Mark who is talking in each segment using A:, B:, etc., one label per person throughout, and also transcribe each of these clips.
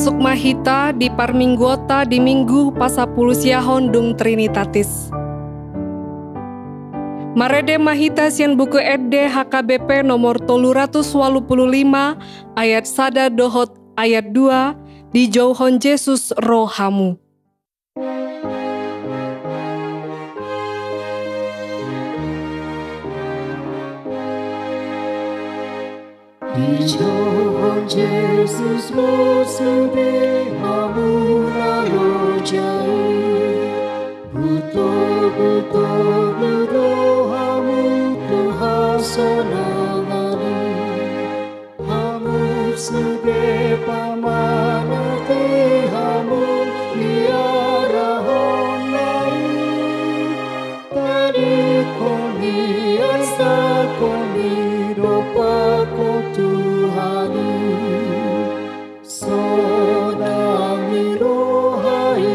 A: masuk mahita di parminggota di minggu pasapulusiahon dung Trinitatis. Marede mahita sian buku ede HKBP nomor 385 ayat 1 dohot ayat 2 di jauhon Yesus rohamu.
B: Di jauhon Yesus lo sebe hamuna lo jai, betul-betul rohamu kuhasanangani, hamu sebe pamanate hamu liarahon nai, tadi komi asa komi dopa ko Tuhani, sonang mirohai,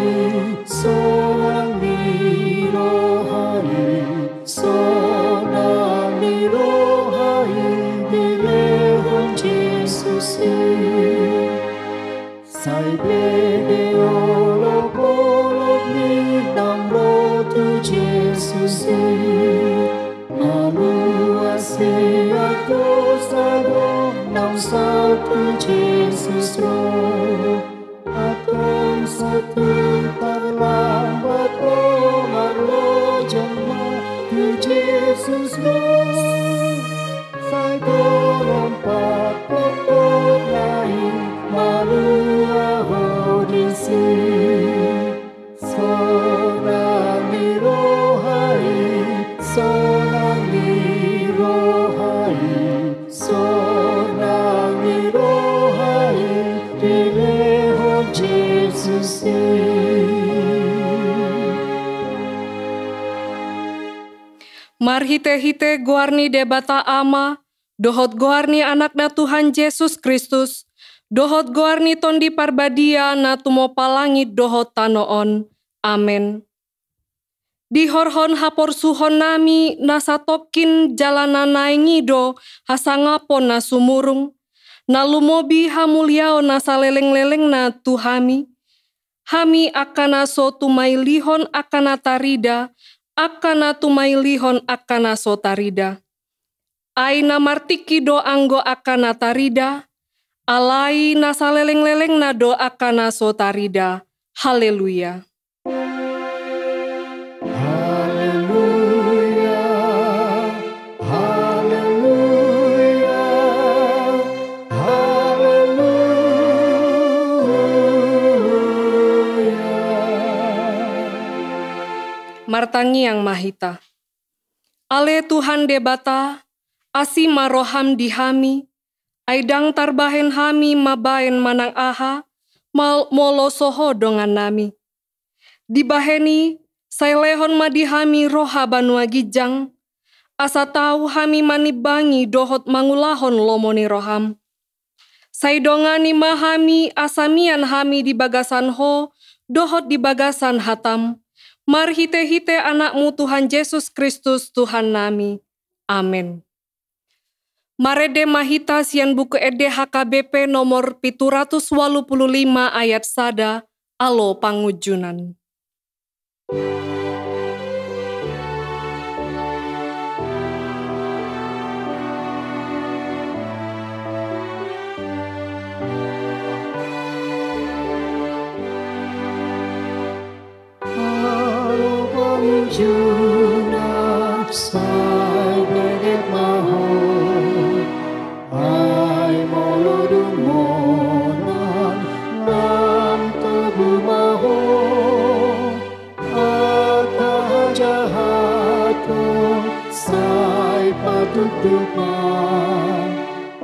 B: sonang mirohai, sonang mirohai, dilehon Jesus sai bede olok-olok ni nang rotu Jesus malu asiato sado nang satu Jesus lo atong satu terlambat lo marlo jema tu Jesus lo sai lompat pokok lain malu ahodisi sonang mirohai sonang mirohai sonang mirohai dilehon Jesus
A: Marhite-hite goarni debata ama, dohot goarni anakna Tuhan Yesus Kristus, dohot goarni tondi parbadia na tumo palangit dohot tanoon. Amen. Di horhon hapor suhon nami nasatokin jalanan naingido hasangapon na sumurung, na lumobi hamuliao na saleleng-leleng na tuhami, hami akana so tumailihon akana tarida, akana tumailihon akana so tarida. Aina martiki do anggo akana tarida, alai na saleleng-leleng na do akana so tarida. Haleluya. Martangi yang mahita. Ale Tuhan debata, asi maroham di hami, aidang tarbahen hami mabaen manang aha, molo soho dongan nami. Dibaheni, sailehon madihami roha banua gijang, asa tahu hami manibangi dohot mangulahon lomoni roham. Saidongani mahami asamian hami di bagasan ho, dohot di bagasan hatam. Marhite-hite anakmu Tuhan Yesus Kristus Tuhan nami. Amin. Marede mahita sian buku ede HKBP nomor 785 ayat 1 alo pangujunan.
B: Junak sai beget maho ai molodung monan lam tubu maho aka jahato sai patutupan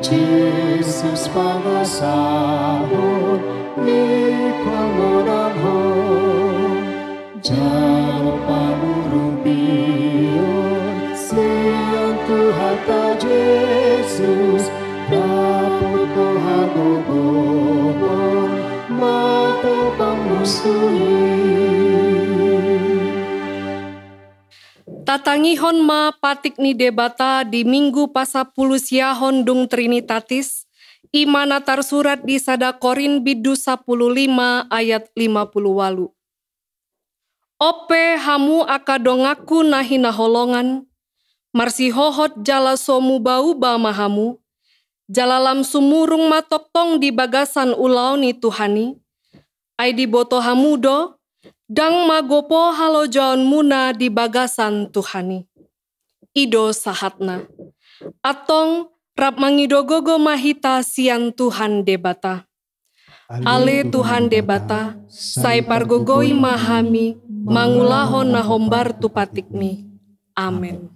B: Jesus pangasahon ni pangonang ho jauh pamurubion siang Tuhan ta Yesus dapur Tuhan bobon mata pangusui
A: Tatangihon ma patik ni debata di minggu pasapulusiahon dung Trinitatis, Imana tarsurat di sada Korin bidu 15 ayat 58. Ope hamu akadongaku nahi naholongan, marsi hohot jala somu bau ba mahamu, jalalam sumurung matok tong di bagasan ulau ni Tuhani, ai di boto hamudo, dang magopo halo jaon muna di bagasan Tuhani. Ido sahatna, atong rap mangidogogo mahita sian Tuhan debata. Ale Tuhan debata, sai pargogoi mahami, mangulahon nahombar tupatikmi. Amen.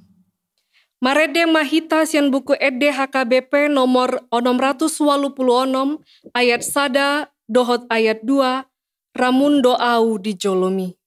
A: Marede mahita sian buku ede HKBP nomor 686 ayat sada dohot ayat 2 ramun doau dijolomi.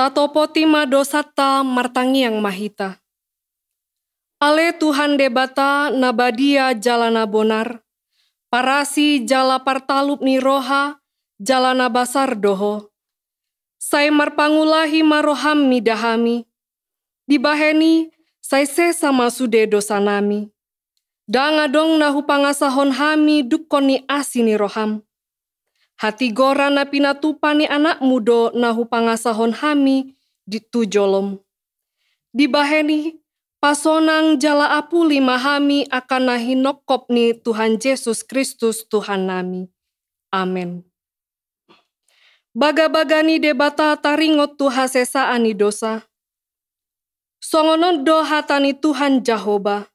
A: Tatopoti madosata martangi yang mahita. Ale Tuhan debata nabadia jalana bonar, parasi jala partalup ni roha, jalana basar doho. Sai marpangulahi maroham midahami, dibaheni sai sesa masude dosanami. Dangadong nahu pangasahon hami dukkoni asini roham. Hati gora na pinatupani anak mudo nahu pangasahon hami ditujolom. Dibaheni pasonang jala apuli mahami akan nahi nokop ni Tuhan Yesus Kristus Tuhan nami. Amen. Baga-bagani debata taringot Tuha sesaani dosa. Songonon do hatani Tuhan Jahoba.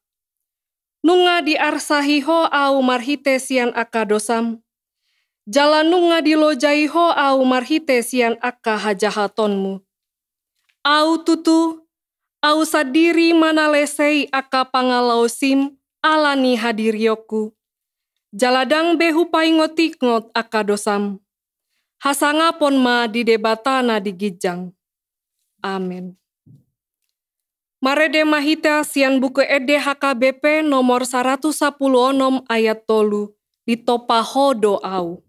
A: Nunga diarsahiho au marhite sian akadosam. Jalanunga dilojaiho au marhite sian akka hajahatonmu. Au tutu, au sadiri manalesei akka pangalausim alani hadirioku. Jaladang behu paingotikngot akka dosam. Hasangapon ma di debatana digijang. Amen. Marede mahita sian buku ede HKBP nomor 116 ayat 3 ditopaho doau.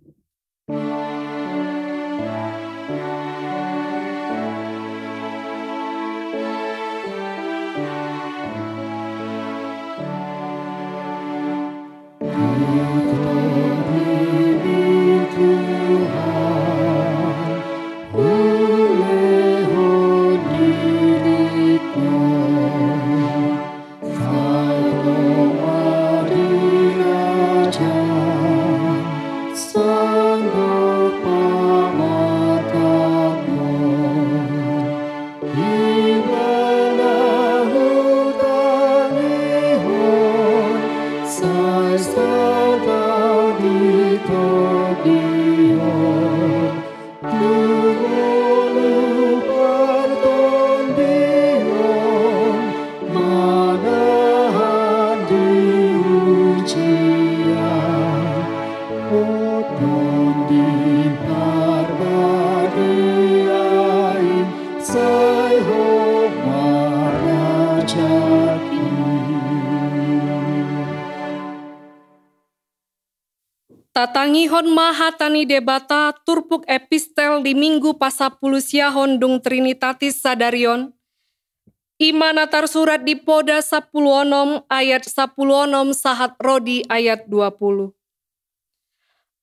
A: Tatangihon mahatani debata turpuk epistel di minggu pasapulu siahon dung Trinitatis sadarion. Imana tarsurat di poda 10 ayat 10 sahat rodi ayat 20.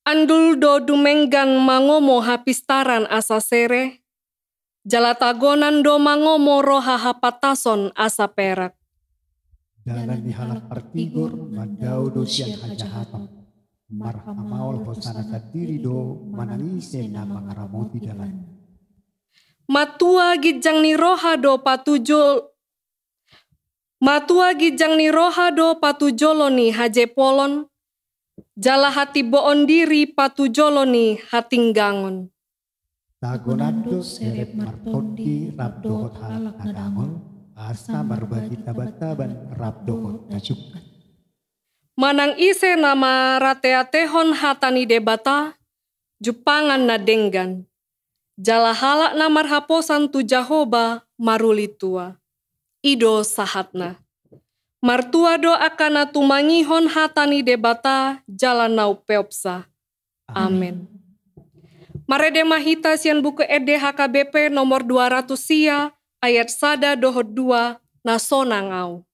A: Andul do dumenggan mangomo hapistaran asa sere. Jalatagonan do mangomo roha hapatason asa perak.
C: Dalam dihalak artigor mandau do sian hajahatam. Marhamaul hosana sadiri do manangise na pangaramoti dalan.
A: Matua gijang ni roha do patujolo ni haje polon. Jala hati boon diri patujolo ni hatinggangon.
C: Tagonado seret martondi rabdohot halak nadangol. Asa marbagi tabat-taban rabdohot najukat.
A: Manang ise nama rateatehon hatani debata, jupangan na denggan. Jala halak na marhaposan tu Jahoba maruli tua. Ido sahatna. Martua do akana tumangihon hatani debata jala nau peopsa. Amin. Marede mahita sian buku ede HKBP nomor 200 sia ayat sada dohot 2 nasona ngau.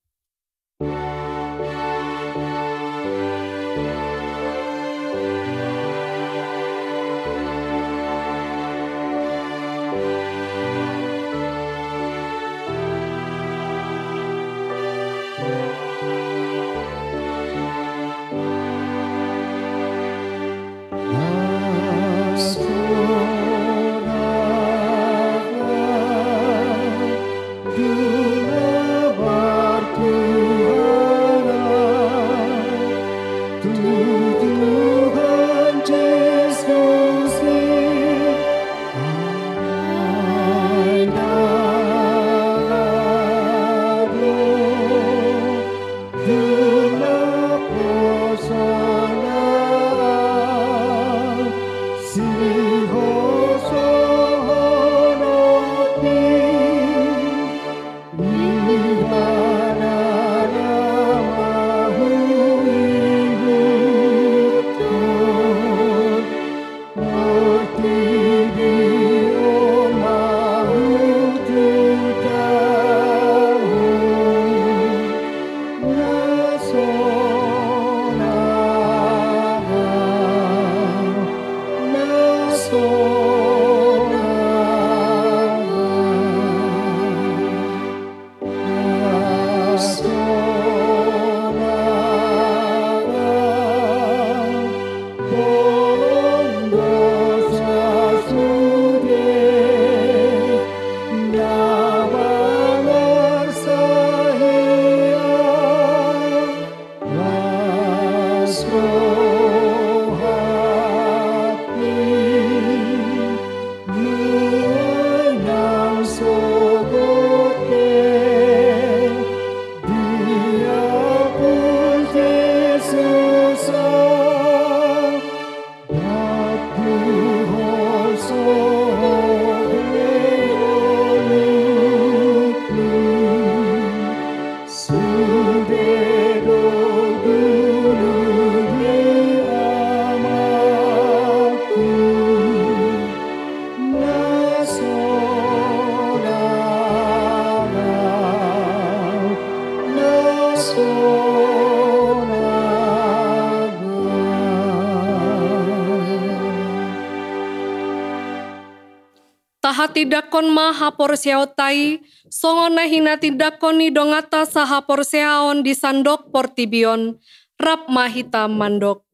A: Taha tidakon maha porseautai, songon nahina tidakon ni dongata saha porseaon di sandok portibion, rap mahita mandok.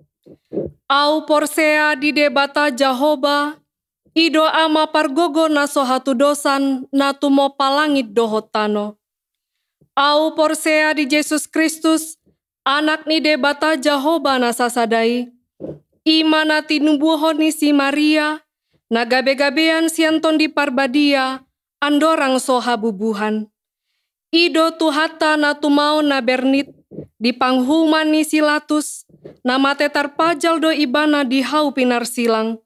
A: Au porsea di debata Jahoba, ido ama pargogo na sohatu dosan na tumo palangit dohotano. Au porsea di Yesus Kristus, anak ni debata Jahoba na sasadai, imana tinubuhon ni si Maria, na gabe-gabean sianton di parbadia, andorang soha bubuhan. Ido tuhata na tumau na bernit, di panghuman ni silatus, na mate tarpajal do ibana di hau pinar silang.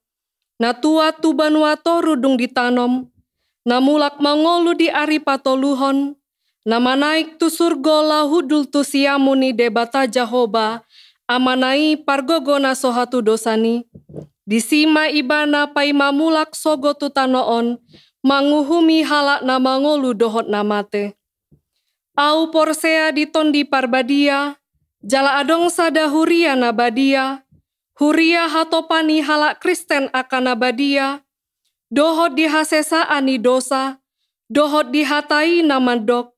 A: Na tua tubanua toru dung ditanom, na mulak mangolu di ari patoluhon, na manaik tu surgo lahudul tu siamu ni debata Jahoba, amanai pargogona sohatu dosani, disima ibana pai mamulak sogo tutanoon, manguhumi halak na mangolu dohot namate. Au porsea ditondi parbadia, jala adong sada huria nabadia, huria hatopani halak Kristen akan nabadia, dohot dihasesaan ni dosa, dohot dihatai namadok,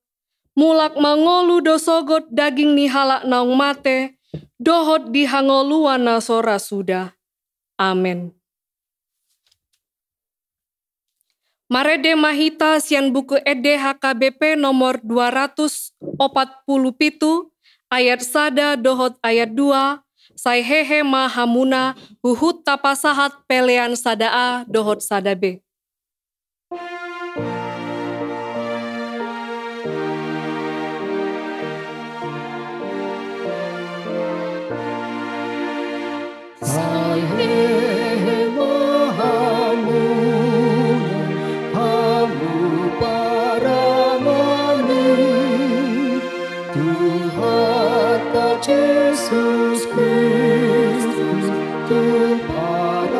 A: mulak mangolu dosogot daging ni halak naung mate, dohot dihangoluan na sora sudah. Amen. Marede mahita sian buku ede HKBP nomor 247 ayat 1 dohot ayat 2 sai hehe mahamuna huhut tapasahat pelean sadaa dohot sadabe.
B: Jesus Kristus Tumparaoni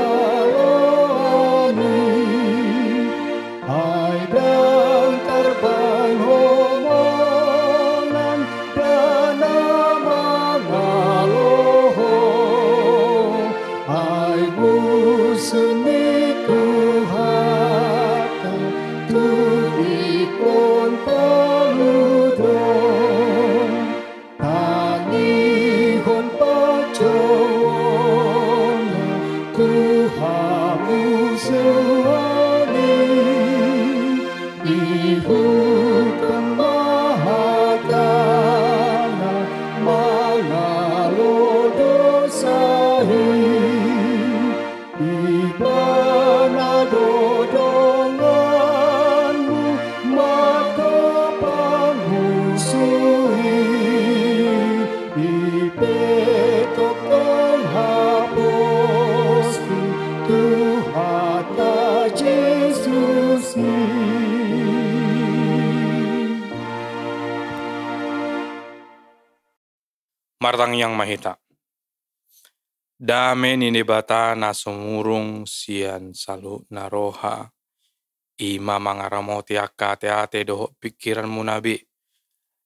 B: Ai dang terbang homonan dana mangaloho Ai busuni Tuhata turipon paludon
D: Martang yang mahita. Dame nini bata na sumurung sian salu naroha. Ima mangaramoti akka ate doho pikiran munabi.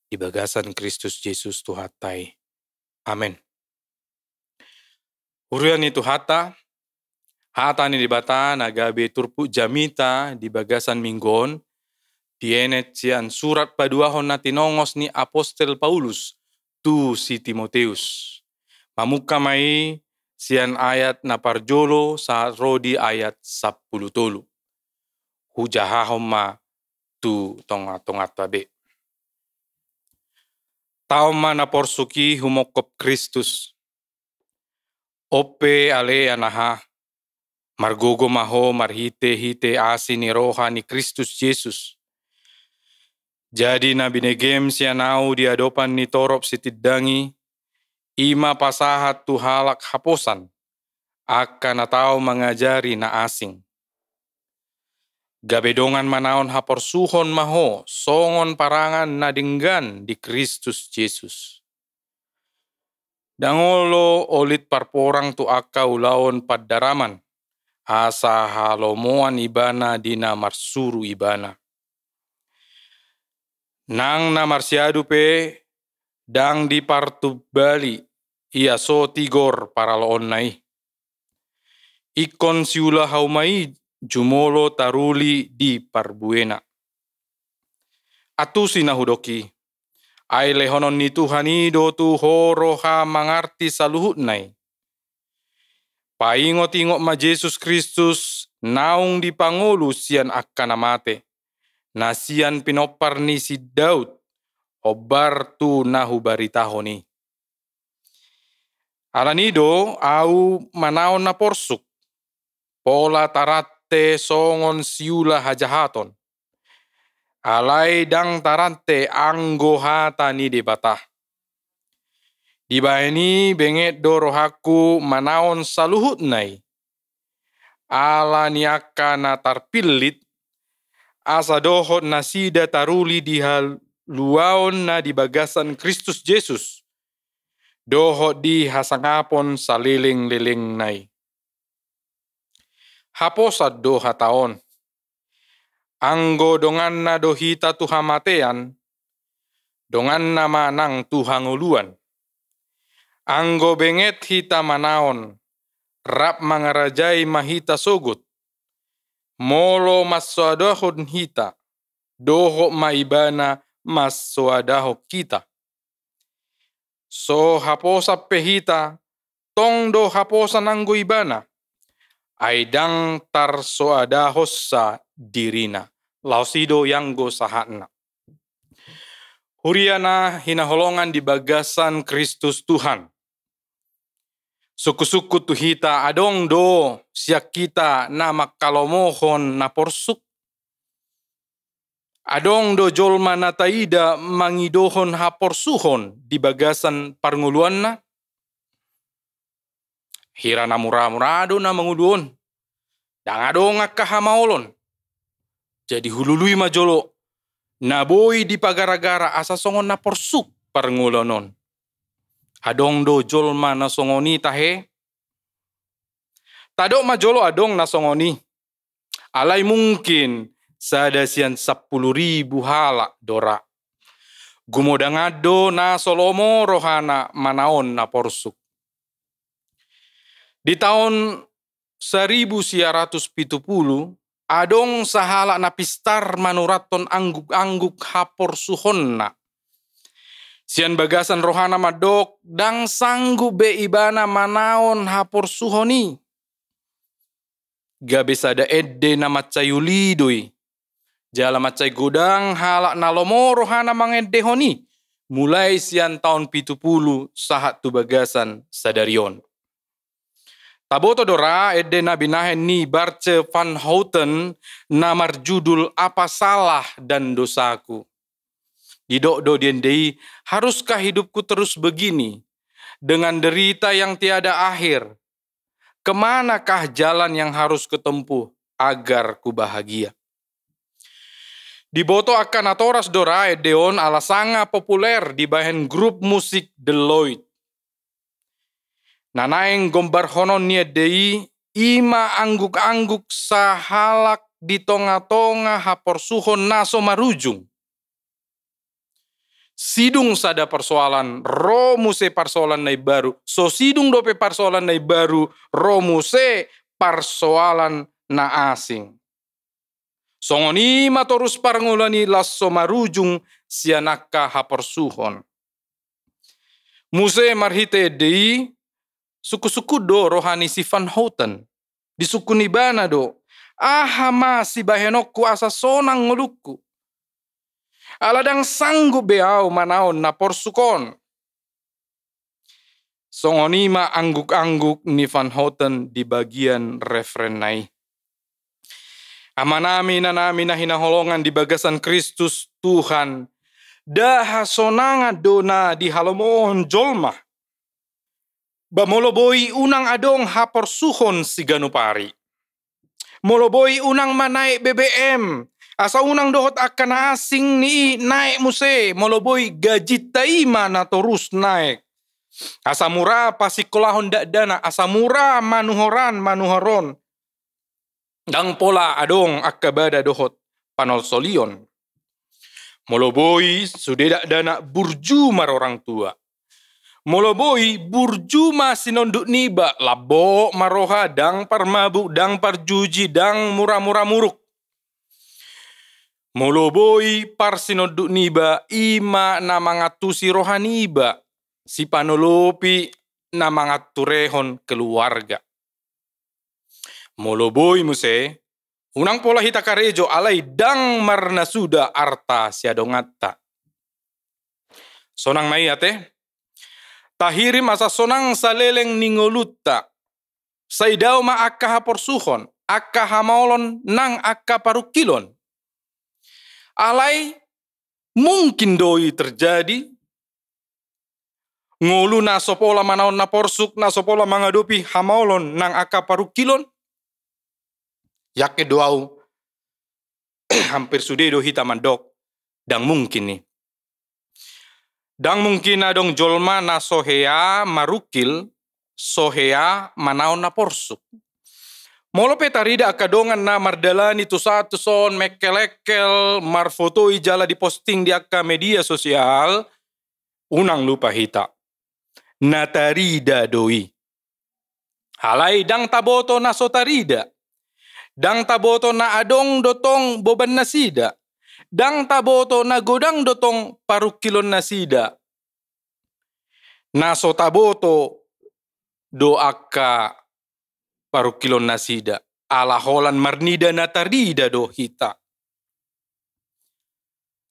D: Di bagasan Kristus Yesus Tuhatai. Amin. Urian itu hata nini bata na gabe turpu jamita di bagasan minggon. Dienet sian surat paduahon na tinongos ni Apostel Paulus. Tu si Timoteus. Mamuka mai sian ayat na parjolo saat rodi ayat 10 tolu. Hujahahom ma tu tonga-tonga tabe. Tauma na porsuki humokop Kristus. Ope ale anaha. Margogo maho marhite-hite asi ni roha ni Kristus Yesus. Jadi na binegem sianau di adopan ni torop sitidangi, ima pasahat tu halak haposan, akan atau mengajari na asing. Gabedongan manaon haporsuhon maho, songon parangan na dinggan di Kristus Yesus. Dangolo olit parporang tu akka ulaon paddaraman, asa halomoan ibana dina marsuru ibana. Nang na marsiadu pe, dang di partubali, ia so tigor para loon nai. Ikon siula haumai, jumolo taruli di parbuena. Atu sinahudoki, ay lehonon ni Tuhanido tu horoha mangarti saluhut nai. Paingot-ingot ma Jesus Kristus, naung di pangulu sian akka namate. Nasian pinopar ni si Daud, obar tu nahu baritaho ni. Alanido au manaon na porsuk, pola tarate songon siula hajahaton. Alai dang tarante anggo hata ni debatah. Dibaini benget dorohaku manaon saluhut nai. Ala niaka na tarpilit, asa dohot nasida taruli di haluaon na di bagasan Kristus Yesus. Doho di hasangapon saliling-liling nai. Haposat do hataon. Anggo dongan na dohita tuha matean, dongan na manang tuha nguluan. Anggo benget hita manaon, rap mangarajai mahita sogut. Molo massoadahon hita, doho maibana massoadaho kita. So haposa pehita, tong do haposa nanggo ibana. Aidang tarsoadahos sa dirina. Lausido yanggo sahatna. Huriana hinaholongan di bagasan Kristus Tuhan. Suku-suku tuhita adong do siak kita na makalomohon na porsuk. Adong do jolma na taida mangidohon haporsuhon di bagasan parnguluan na. Hira na mura-murado na manguluon. Dang adong akahamaolon. Jadi hulului majolo. Naboy di pagara-gara asa songon na porsuk parngulonon. Adong do jolma na songoni tahe. Tadok majolo adong na songoni. Alay mungkin sada sian 10.000 hala dora. Gumodangado na solomo rohana manaon na porsuk. Di tahun 1970, adong sahala na pistar manuraton angguk-angguk haporsuhon na. Sian bagasan rohana madok dang sanggup be ibana manaon haporsuhoni. Gabe sada edde na macayulidoy. Jala macay gudang halak na lomo rohana mangeddehoni. Mulai sian tahun 70 sahat tu bagasan sadarion. Taboto dora edde na binahen ni Bartje van Houten na marjudul Apa Salah dan Dosaku. Didok-do diendei, haruskah hidupku terus begini? Dengan derita yang tiada akhir. Kemanakah jalan yang harus kutempuh agar ku bahagia? Diboto akan atoras dora edeon ala sanga populer di bahen grup musik Deloitte. Nanaeng gombar honon ni edei ima angguk-angguk sahalak di tonga-tonga haporsuhon naso marujung. Sidung sada persoalan romuse persoalan nai baru. So sidung dope persoalan nai baru romuse persoalan na asing. Songoni matorus parngulani lasso marujung sianaka haporsuhon. Muse marhite dei suku-suku do rohani si Van Houten. Di suku nibana do. Ahama si bahenokku asa sonang ngelukku. Aladang sanggup beau manaon na porsukon. Songonima angguk-angguk ni Van Houten di bagian referen nai. Amanami na nami na hinaholongan di bagasan Kristus Tuhan. Daha sonanga dona di halomohon jolma. Bamoloboy unang adong haporsuhon si ganupari. Moloboy unang manaik BBM. Asa unang dohot akan asing ni naik muse. Moloboy gaji taima na terus naik. Asa murah pasikolahon dana. Asa murah manuhoron. Dang pola adong akabada dohot panol solion. Moloboy sudedak dana burju mar orang tua. Moloboy burjuma sinonduk niba labo maroha dang parmabu dang parjuji dang murah-murah muruk. Moloboy par sinonduk niba ima na mangatusi rohaniba si panolopi na mangaturehon keluarga. Moloboy muse unang pola hita karejo alai dang marna suda arta siadongatta. Sonang mai ate. Tahirim asa sonang saleleng ningolutta. Saidau ma akka haporsuhon, akka hamaolon nang akka parukilon. Alai mungkin doi terjadi. Ngolu na sopola manaon na porsuk na sopola mangadopi hamaolon nang akka parukilon. Yakke doau hampir sudedo hita mandok. Dan mungkin nih. Dang mungkin adong jolma na sohea marukil, sohea manaon na porsuk. Molo petarida akadongan na mardalani tu satu son mekelekel marfotoi jala di posting di akka media sosial, unang lupa hita. Natarida doi. Halai dang taboto na sotarida. Dang taboto na adong dotong boban na sida. Dang taboto na godang dotong parukilon na sida. Naso taboto do akka parukilon na sida. Ala holan marnida na tarida do hita.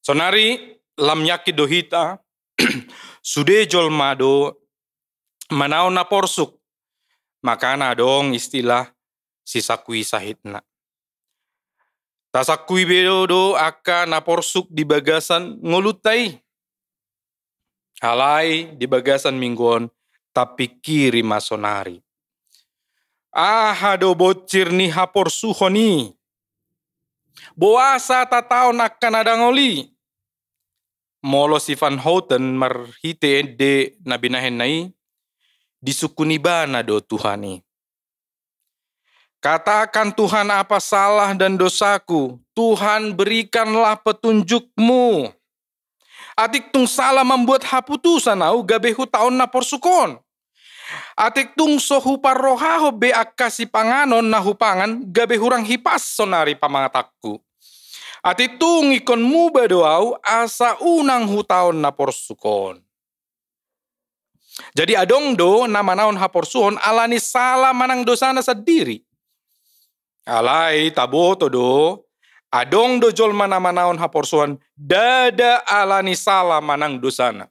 D: Sonari lam yakid do hita. Sude jolma do manaon na porsuk. Maka na dong istilah sisakui sahitna. Tasakui bedo aka naporsuk di bagasan ngolutai. Halai di bagasan mingguan tapi kiri masonari. Do bocir ni haporsuhoni. Boasa tataon akan adangoli. Molo si Van Houten marhite de nabinahen nai. Disukuni bana do Tuhani. Katakan Tuhan apa salah dan dosaku. Tuhan berikanlah petunjukmu. Atik tung salah membuat haputusan au gabehu taon na porsukon. Atik tung sohu parrohaho be akasi panganon na hupangan gabehurang hipas sonari pamangatakku. Atik tung ikon muba doau asa unang hutaon na porsukon. Jadi adong do nama naon haporsuhon alani salah manang dosana sadiri. Alai taboto do, adong do jolma nama naon haporsuhan, dada alani salah manang dosana.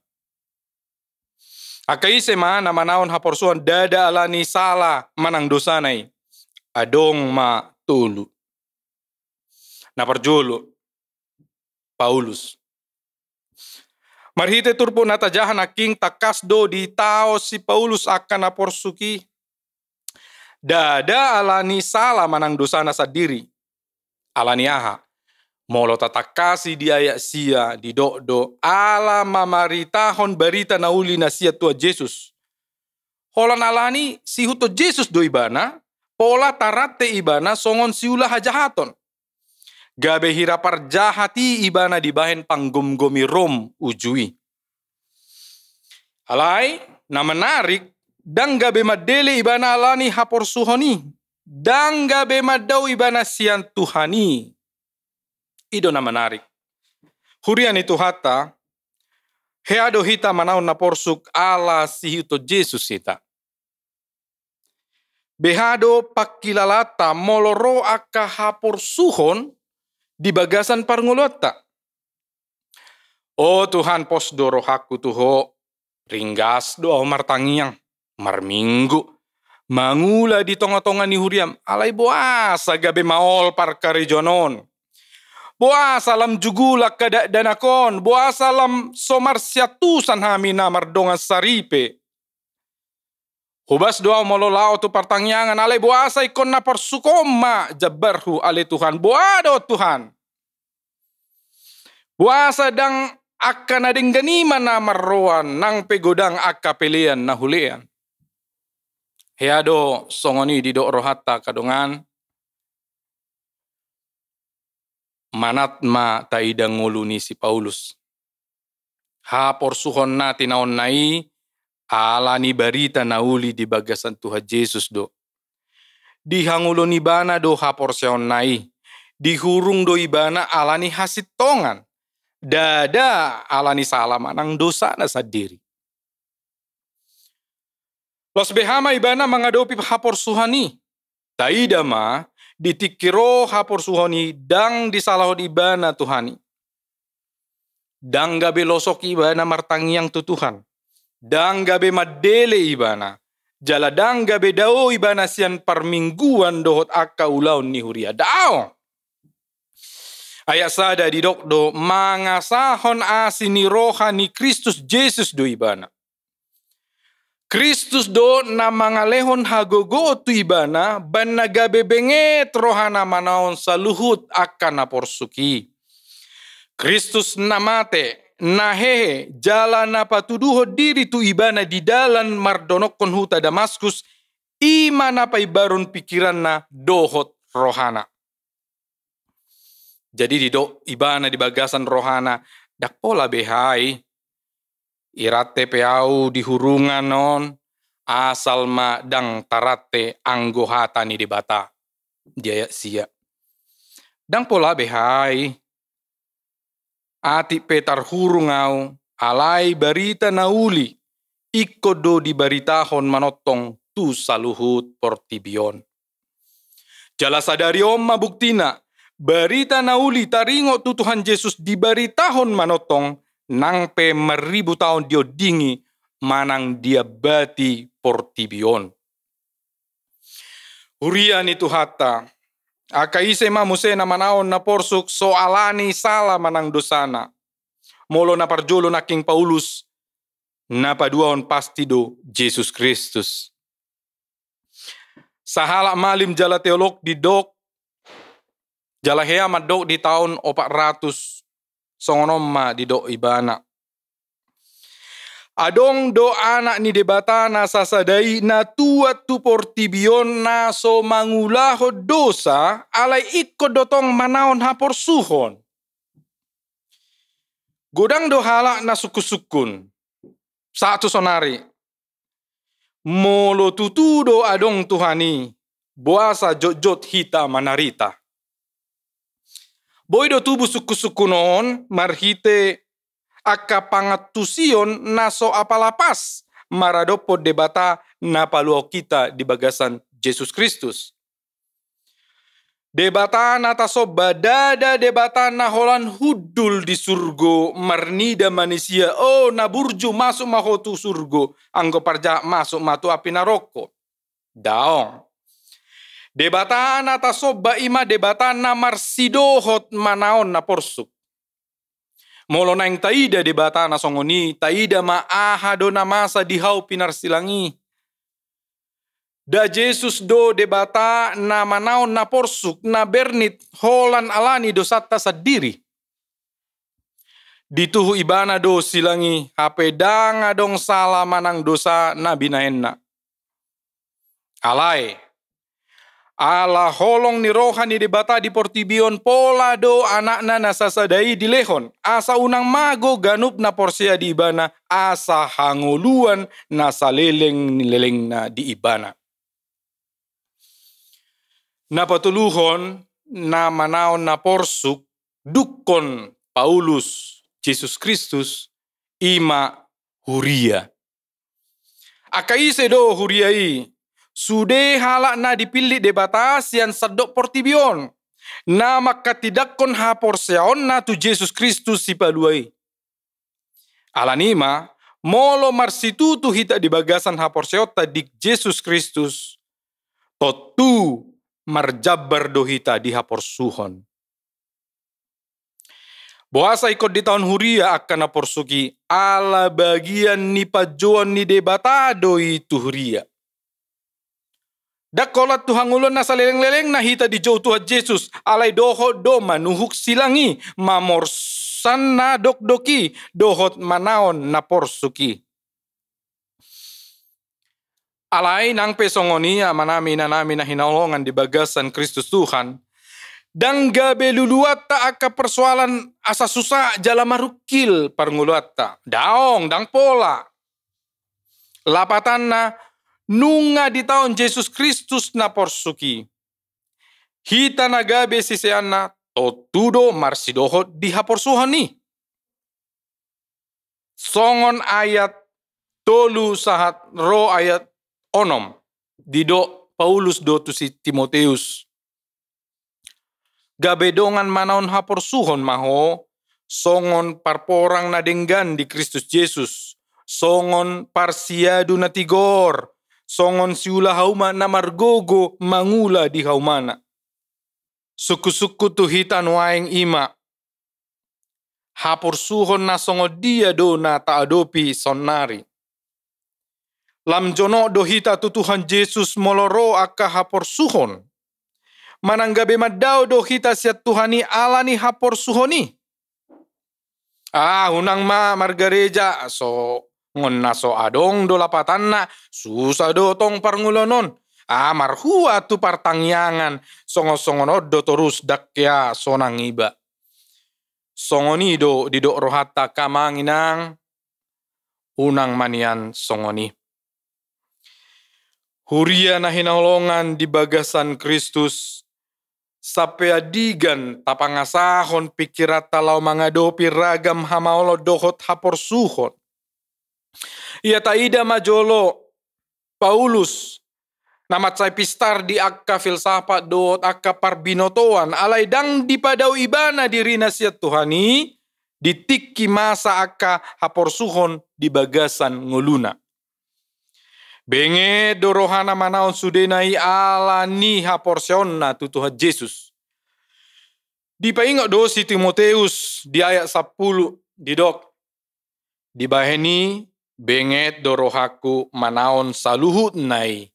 D: Akaise ma nama naon haporsuhan, dada alani salah manang dosanai. Adong ma tulu. Naparjolo, Paulus. Marhite turpo natajahan aking takas do di tao si Paulus akan naporsuki. Dada alani salah manang dosana sadiri. Alani aha. Molo tatakasi di ayak sia di do ala mamaritahon berita nauli na sia tua Jesus. Holan alani si huto Jesus do ibana. Pola tarate ibana songon siula hajahaton. Gabe hirapar jahati ibana dibahen panggomgomi rom ujui. Alai na menarik. Dang gabe madele ibana alani haporsuhoni. Dang gabe madau ibana sian Tuhani. Ido na menarik. Hurian itu hata. Heado hita manaon na porsuk ala si hito Jesus hita. Behado pakilalata moloro aka haporsuhon di bagasan parngulota. Oh Tuhan posdoro haku tuho. Ringgas doa martangiang. Marminggu, mangula di tonga-tonga ni huriam, alay boasa gabe maol parkari jonon. Boasa lam jugula kada danakon, boasa lam somar siatusan hami na mardongan saripe. Hubas doa mololao tu partangyangan, alay boasa ikon na parsukoma, jabarhu alay Tuhan, boado Tuhan. Boasa dang akan ading ganima na marroan, nang pegodang akapelian na hulian. Heado songoni di do rohata kadongan manatma taidang nguluni si Paulus. Haporsuhon na tinaon nai alani barita nauli di bagasan Tuhan Yesus do. Dihangulon ibana do haporseon nai. Dihurung do ibana alani hasitongan. Dada alani salah manang dosa na sadiri. Los behama ibana mangadopi haporsuhani. Taida ma ditikiro haporsuhani dang disalahon ibana Tuhani. Dang gabe losok ibana martangiang tutuhan. Dang gabe madele ibana. Jala dang gabe dao ibana sian parmingguan dohot akka ulaun ni huria. Dao. Ayat sada di dokdo mangasahon asini rohani Kristus Jesus do ibana. Kristus do na mangalehon hagogo tu ibana ban nagabe benget rohana manaon saluhut akan naporsuki. Kristus namate nahehe jalan na patuduho diri tu ibana di dalan mardonokon huta Damaskus, ima na paibaron pikiran na dohot rohana. Jadi di do ibana di bagasan rohana dak pola behai irate peau di hurungan non asal ma dang tarate anggo hatani di bata dia sia dang pola behai ati petar hurungau alai barita nauli ikko do di baritahon manotong tu saluhut portibion jala sadari omma buktina barita nauli taringo tu Tuhan Yesus di baritahon manotong nang pe 1000 tahun dio dingi manang dia bati portibion. Huria ni tuhata, akaise mamusena manaon na porsuk soalani sala manang dosana. Molo na parjolo na King Paulus, na paduaon pasti do Jesus Kristus. Sahala malim jala teolog di dok, jala hea madok di tahun 400 songonomma di do ibana. Adong do anak ni debata na sasadai na tuat tu portibion na so mangulaho dosa alay ikko dotong manaon haporsuhon. Godang do hala na sukusukun. Satu sonari. Molo tutudo adong tuhani. Buasa jojot hita manarita. Boy do tubuh suku-sukunon marhite aka pangatusion naso apalapas maradopo debata na paluo kita di bagasan Jesus Kristus. Debata na taso badada debata na holan hudul di surgo marnida manusia na burju masuk mahotu surgo anggo parja masuk matu api naroko. Daong. Debata na taso ba ima debata na marsidohot manaon na porsuk. Molo na yung taida debata na songoni, taida maaha do na masa dihaw pinarsilangi. Da Jesus do debata na manaon na porsuk na bernit holan alani dosata sa diri. Dituhu ibana do silangi, hapedang adong sala manang dosa na binahen na. Alay. Ala holong ni rohan ni debata di portibion pola do anakna nasasadai di lehon. Asa unang mago ganup na porsia di ibana. Asa hanguluan na saleleng-leleng na di ibana. Napatuluhon na manaon na porsuk dukon Paulus Jesus Kristus ima huria. Akaise do huriai. Sude halak na dipilih debata sian sadok portibion. Na maka tidak kon ha porseon na tu Jesus Kristus si paluai. Alanima, molo marsitu tu hita di bagasan ha porseota di Jesus Kristus. Totu marjabar do hita di ha porsuhon. Boasa ikut di tahun huria akan na porsuki. Ala bagian ni pajuan ni debata do itu huria. Dakolat Tuhan ulun na saleleng-leleng na hita di jauh Tuhan Yesus. Alay dohot do manuhuk silangi. Mamorsan na dokdoki. Dohot manaon na porsuki. Alay nang pesongoni manami na namin na hinaulongan di bagasan Kristus Tuhan. Dang gabe luluat ta aka persoalan asa susah jala marukil parnguluat ta. Daong, dang pola. Lapatan na nunga di tahun Jesus Kristus na porsuki. Hita nagabe sisean na totudo marsidohot di haporsuhan ni. Songon ayat tolu sahat ro ayat onom. Dido Paulus do tu si Timoteus. Gabe dongan manaon haporsuhon maho. Songon parporang na denggan di Kristus Yesus. Songon parsiadu na tigor. Songon siula hauma na margogo mangula di haumana. Suku-suku tu hitan waeng ima. Hapursuhon na songo dia do na taadopi sonari. Lam jono do hita tu Tuhan Yesus moloro aka hapursuhon. Mananggabe madao do hita siat Tuhani alani hapursuhoni. Unang margareja so ngonna so adong do lapatan na susah do tong parngulonon. Marhua tu partangyangan songo-songonod do terus dakya sonang iba. Songoni do didok rohata kamanginang unang manian songoni. Huria na hinaulongan di bagasan Kristus sape adigan tapangasahon pikirat talau mangadopi ragam hamaolo dohot haporsuhon. Ia taida majolo Paulus namat say pistar di akka filsafat dohot akka parbinotoan alay dang di padaw ibana dirina siya Tuhani ditikki masa akka haporsuhon di bagasan nguluna. Benge dorohana manaon sudenai ala ni haporsion na tutuhat Jesus. Di paingok do si Timoteus di ayat 10 didok. Di baheni benget dorohaku manaon saluhut nai.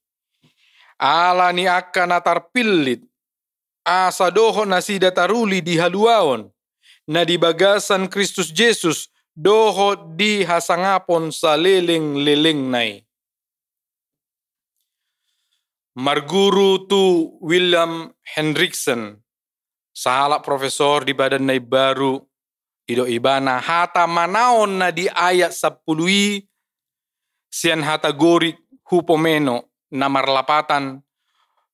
D: Ala ni akan natar pilit. Asa doho nasi dataruli di haluaon. Na di bagasan Kristus Jesus doho di hasangapon sa leleng-leleng nai. Marguru tu William Hendrickson, sahala profesor di badan nai baru, ido ibana hata manaon na di ayat 10 sian hata gorik hupomeno na marlapatan,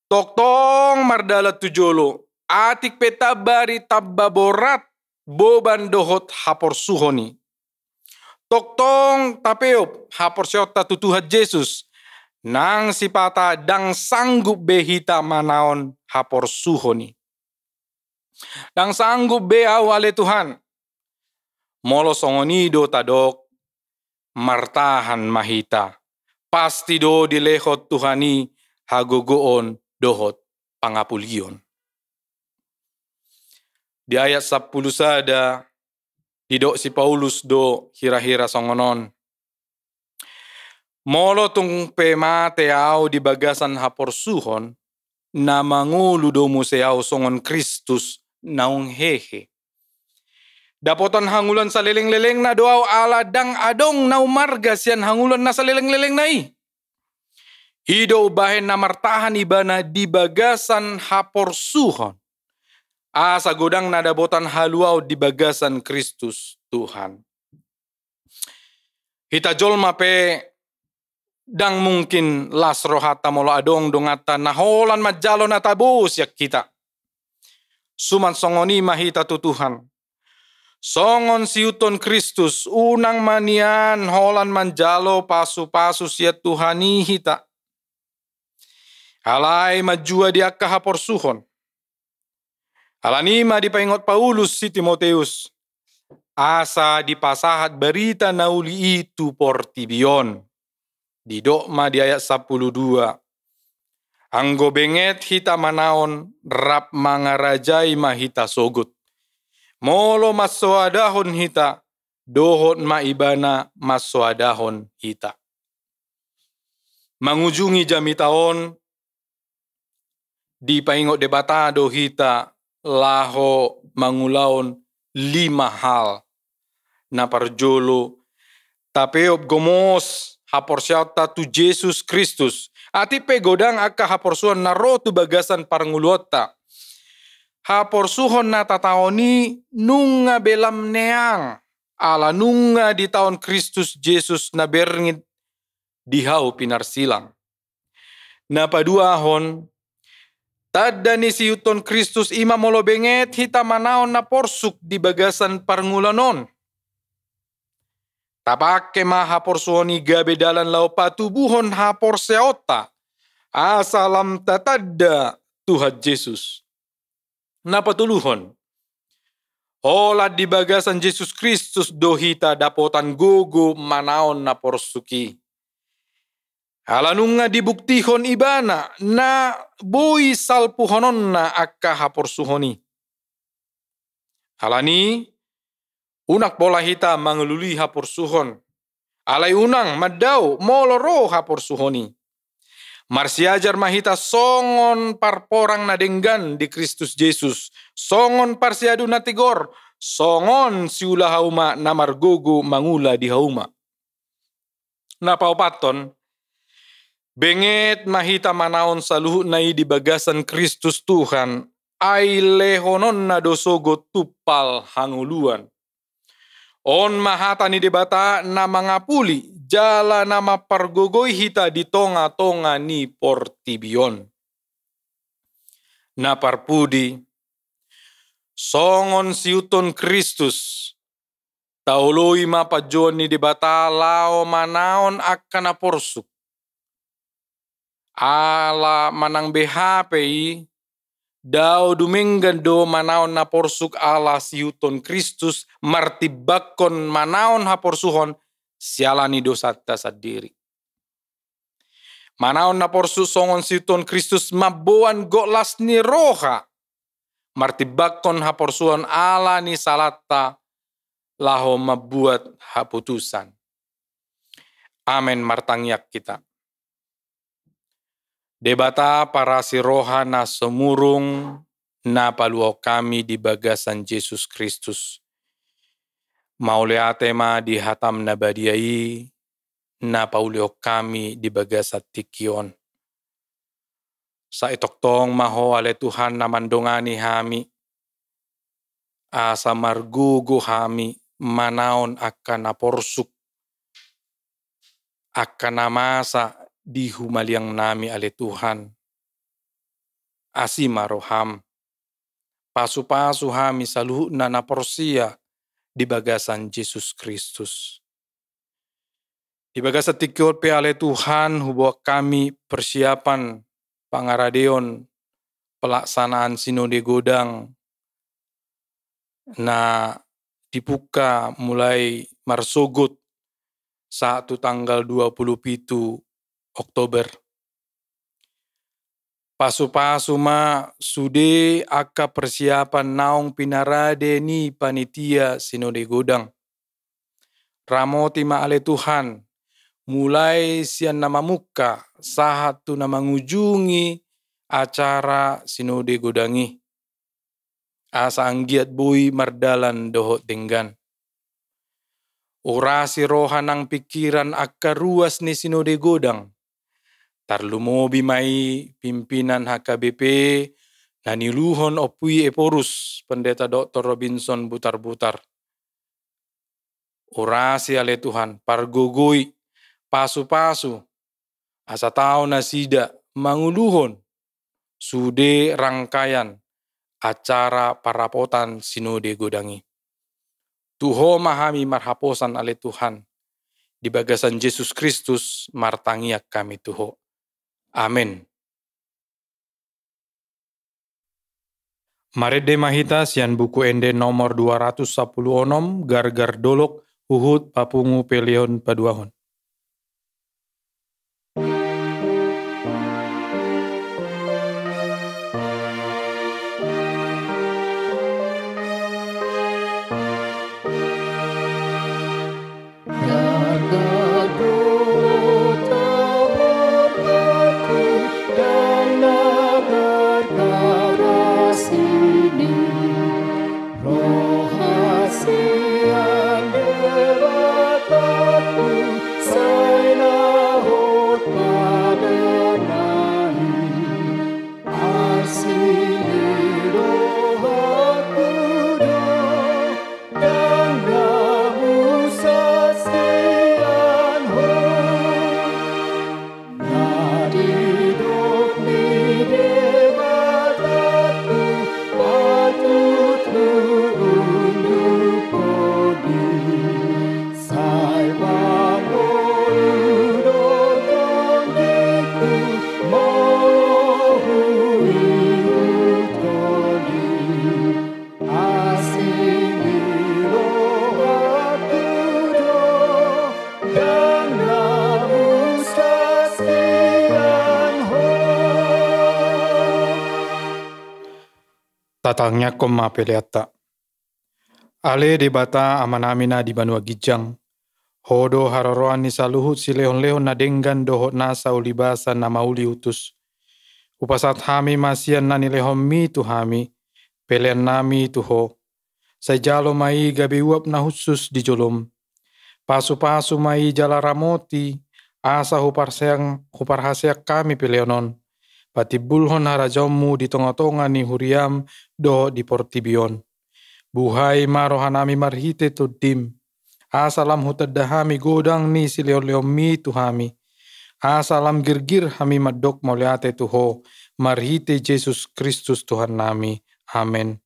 D: toktong mardala tujolo, atik petabari tabbaborat boban dohot haporsuhoni. Toktong tapeop haporsyota tutuhat Jesus, nang sipata dang sanggup behita manaon haporsuhoni. Dang sanggup beau ale Tuhan. Molo songoni do tadok martahan mahita. Pasti do dilehot Tuhani hagogoon dohot pangapulion. Di ayat 10 sada didok si Paulus do hira-hira songonon. Molo tung pema teau di bagasan haporsuhon na mangulu do museau songon Kristus naung hehe. Dapotan hangulan sa leleng-leleng na doaw ala dang adong na umarga siyan hangulan na sa leleng-leleng nai. Hido ubahen na martahan ibana di bagasan haporsuhon. Asa godang na dapotan haluaw di bagasan Kristus Tuhan. Hita jolma pe dang mungkin las rohata molo adong dongata naholan majalo na tabus yak kita. Suman songoni mahita tutuhan. Songon siuton Kristus unang manian holan manjalo pasu-pasu siya Tuhani hita. Alay majua di akka haporsuhon. Alanima di paingot Paulus si Timoteus. Asa di pasahat berita nauli itu portibion. Di dokma di ayat 12. Anggo benget hita manaon rap mangarajai mahita sogut. Molo masoadahon hita dohot maibana masoadahon hita. Mangujungi jami taon di paingot debatado hita laho mangulaon 5 hal na parjolo tapeop gomos haporsyata tu Jesus Kristus. Ati pegodang akka haporsuhon na rotu bagasan parnguluota. Haporsuhon na tataoni nunga belam neang. Ala nunga di tahun Kristus Jesus na berngit dihau pinarsilang. Na paduahon, tadda ni siuton Kristus ima molo benget hita manaon na porsuk di bagasan parngulanon. Tapake mahaporsuhoni gabe dalan lau patubuhon haporseota. Asalam tatadda Tuhan Yesus. Napatuluhon. Ola di bagasan Jesus Kristus dohita dapotan gogo manaon na porsuki. Alanunga dibuktihon ibana na bui salpuhonon na akka haporsuhoni. Alani unak bola hita mangeluli haporsuhon. Alay unang madaw moloro haporsuhoni. Marsiajar mahita songon parporang na denggan di Kristus Jesus. Songon parsiadu na tigor. songon siula hauma namargogo mangula di hauma. Napaupaton, benget mahita manaon saluhut nai di bagasan Kristus Tuhan, ai lehonon na dosogo tupal hanguluan. On mahata ni debata na mangapuli, jala nama pargogoi hita di tonga-tonga ni portibion. Na parpudi, songon siuton Kristus, tauloi mapajon ni debata lao manaon akan aporsuk. Ala manang BHPI, dao dumenggan do manaon naporsuk ala siuton Kristus martibakon manaon haporsuhon sialani dosata sadiri. Manaon naporsuk songon siuton Kristus maboan goklas ni roha martibakon haporsuhon ala ni salata laho mabuat haputusan. Amen martangyak kita. Debata para si roha na semurung na paluo kami di bagasan Yesus Kristus. Mauleate ma di hatam na badiai na paulio kami di bagasat tikion. Sa itoktong maho ale Tuhan na mandongani hami. Asa margugo hami manaon akan naporsuk. Akan namasa di humaliang nami ale Tuhan. Asima roham. Pasu-pasu hami saluhu na naporsia di bagasan Yesus Kristus. Di bagasan tikiot pe ale Tuhan hubuak kami persiapan pangaradeon pelaksanaan sinode godang na dibuka mulai marsogot saat tanggal 27 Oktober. Pasu-pasu ma sude aka persiapan naong pinarade ni panitia sinode godang. Ramoti ma ale Tuhan, mulai sian nama muka saat tu na mengunjungi acara sinode godangi. Asa anggiat bui mardalan dohot denggan. Orasi rohanang pikiran akka ruas ni sinode godang. Tarlumobi mai pimpinan HKBP na niluhon opui eporus pendeta Dr. Robinson Butar-Butar. Orasi ale Tuhan pargogoi pasu-pasu asa tao na sida manguluhon sude rangkaian acara parapotan sinode godangi. Tuho mahami marhaposan ale Tuhan. Di bagasan Yesus Kristus martangiak kami Tuho. Amin. Marede mahita sian buku ende nomor 216 gargar dolok uhud papungu pelion paduahon. Tatangnya koma peleata. Ale debata amanamina di Banua Gijang. Hodo haroroan ni saluhut si lehon-lehon na denggan dohot nasa ulibasa na mauli utus. Upasat hami masian na nilehon mi tu hami. Pelean nami tuho. Sajalo mai gabe uap na khusus di jolom. Pasu-pasu mai jala ramoti, asa hupar haseak kami peleonon. Patibulhon harajommu di tonga-tonga ni huriam do di portibion. Buhai marohanami marhite tuddim. Asalam hutadahami godang ni sileon-leon mi tuhami. Asalam girgir hami madok mauliate tuho. Marhite Yesus Kristus Tuhan nami. Amen.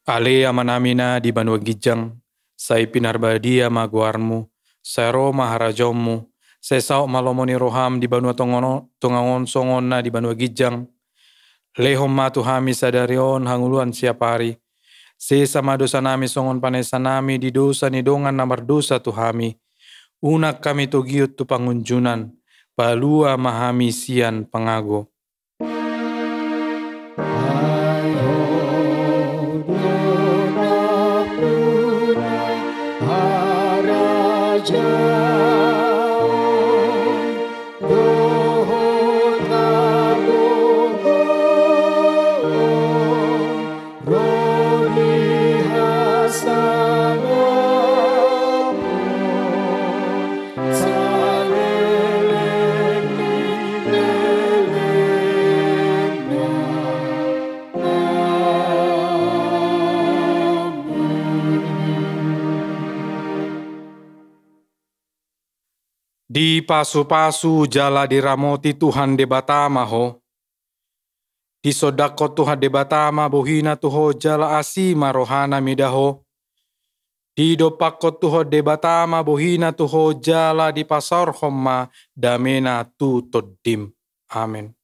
D: Ale amanamina di Banua Gijang, sai pinarbadia maguarmu, sai Roma harajommu, sai sauk malomoni roham di Banua Tongangon Songona di Banua Gijang, lehom matu hami sadarion hanguluan siapari, se sama dosa nami songon panesa nami di dosa ni dongan namar dosa tu hami, unak kami togiut tu pangunjunan, palua mahami sian pangago. Di pasu-pasu jala diramoti Tuhan debatama ho. Di sodako Tuhan debatama bohina tuho jala asima rohana midaho. Di dopako tuho debatama bohina tuho jala di pasar homma damena tu toddim. Amin.